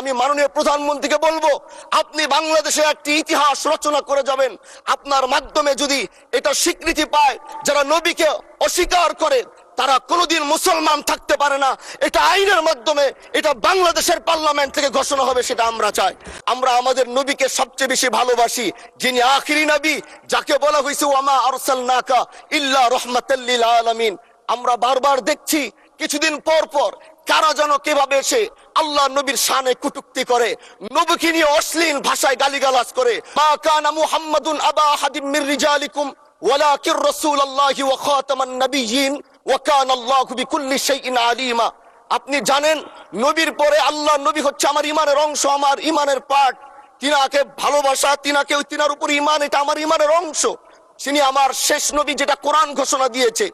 আমি মাননীয় প্রধানমন্ত্রীকে বলবো, আপনি বাংলাদেশে একটি ইতিহাস রচনা করে যাবেন। আপনার মাধ্যমে যদি এটা স্বীকৃতি পায়, যারা নবীকে অস্বীকার করে তারা কোনোদিন মুসলমান থাকতে পারে না, এটা আইনের মাধ্যমে এটা বাংলাদেশের পার্লামেন্ট থেকে ঘোষণা হবে, সেটা আমরা চাই। আমরা আমাদের নবীকে সবচেয়ে বেশি ভালোবাসি, যিনি আখিরি নবী, যাকে বলা হয়েছে ওয়ামা আরসালনাকা ইল্লা রাহমাতাল লিল আলামিন। আমরা বারবার দেখছি কিছুদিন পর পর কারা যেন কিভাবে এসে আল্লাহ নবীর শানে কটূক্তি করে, নবীকে নিয়ে অশ্লীল ভাষায় গালিগালাজ করে। মা কানা মুহাম্মাদুন আবা আহাদিম মির রিজালিকুম ওয়ালাকির রাসূলুল্লাহি ওয়া খাতামান নাবিয়্যিন ওয়া কানা আল্লাহু বিকুল্লি শাইইন আলিমা। আপনি জানেন নবীর পরে আল্লাহ নবী হচ্ছে আমার ইমানের অংশ, আমার ইমানের পার্ট। তিনাকে ভালোবাসা, তিনার উপর ইমান, এটা আমার ইমানের অংশ। তিনি আমার শেষ নবী, যেটা কোরআন ঘোষণা দিয়েছে।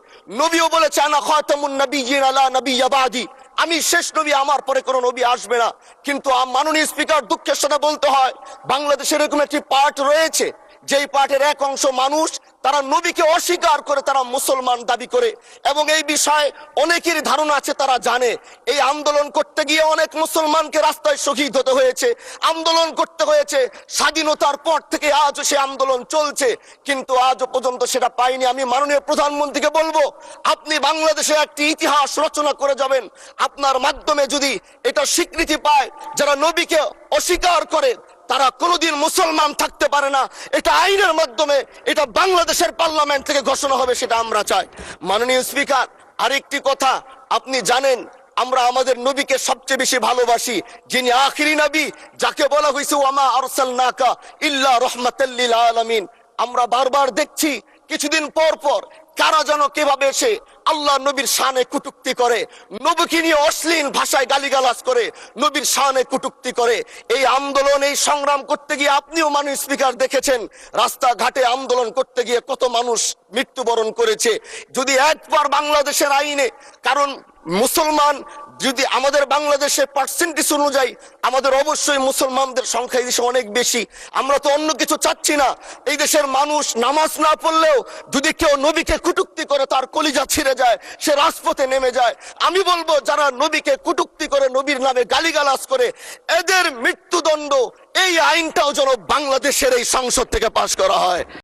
নবীও বলেছে আনা খাতামুন নাবিয়্যিন আলা নাবিয়্যা বাদি, আমি শেষ নবী, আমার পরে কোনো নবী আসবে না। কিন্তু মাননীয় স্পিকার, দুঃখের সাথে বলতে হয়, বাংলাদেশের এরকম একটি পার্ট রয়েছে, যেই পার্টের এক অংশ মানুষ তারা নবীকে অস্বীকার করে, তারা মুসলমান দাবি করে। এবং এই বিষয়ে অনেকেরই ধারণা আছে, তারা জানে এই আন্দোলন করতে গিয়ে অনেক মুসলমানকে রাস্তায় শহীদ হতে হয়েছে, আন্দোলন করতে হয়েছে। স্বাধীনতার পর থেকে আজও সে আন্দোলন চলছে, কিন্তু আজও পর্যন্ত সেটা পাইনি। আমি মাননীয় প্রধানমন্ত্রীকে বলবো, আপনি বাংলাদেশে একটি ইতিহাস রচনা করে যাবেন। আপনার মাধ্যমে যদি এটা স্বীকৃতি পায়, যারা নবীকে অস্বীকার করে তারা কোনোদিন মুসলমান থাকতে পারে না, এটা আইনের মাধ্যমে এটা বাংলাদেশের পার্লামেন্ট থেকে ঘোষণা হবে, সেটা আমরা চাই। মাননীয় স্পিকার, আরেকটি কথা, আপনি জানেন আমরা আমাদের নবীকে সবচেয়ে বেশি ভালোবাসি, যিনি আখিরি নবী, যাকে বলা হয়েছে ওয়ামা আরসালনাকা ইল্লা রাহমাতাল লিল আলামিন। আমরা বারবার দেখছি কিছুদিন পর পর কারা যেন কিভাবে এসে আল্লাহ নবীর শানে কটূক্তি করে, নবীকে নিয়ে অশ্লীল ভাষায় গালিগালাজ করে, নবীর শানে কটূক্তি করে। এই আন্দোলন, এই সংগ্রাম করতে গিয়ে আপনিও মাননীয় স্পিকার দেখেছেন, রাস্তাঘাটে আন্দোলন করতে গিয়ে কত মানুষ মৃত্যুবরণ করেছে। যদি একবার বাংলাদেশের আইনে, কারণ মুসলমান যদি আমাদের বাংলাদেশের পার্সেন্টেজ অনুযায়ী আমাদের অবশ্যই মুসলমানদের সংখ্যা এই দেশে অনেক বেশি। আমরা তো অন্য কিছু চাচ্ছি না। এই দেশের মানুষ নামাজ না পড়লেও যদি কেউ নবীকে কটূক্তি করে, তার কলিজা ছিঁড়ে যায়, সে রাজপথে নেমে যায়। আমি বলবো, যারা নবীকে কটূক্তি করে, নবীর নামে গালিগালাজ করে, এদের মৃত্যুদণ্ড, এই আইনটাও যেন বাংলাদেশের এই সংসদ থেকে পাশ করা হয়।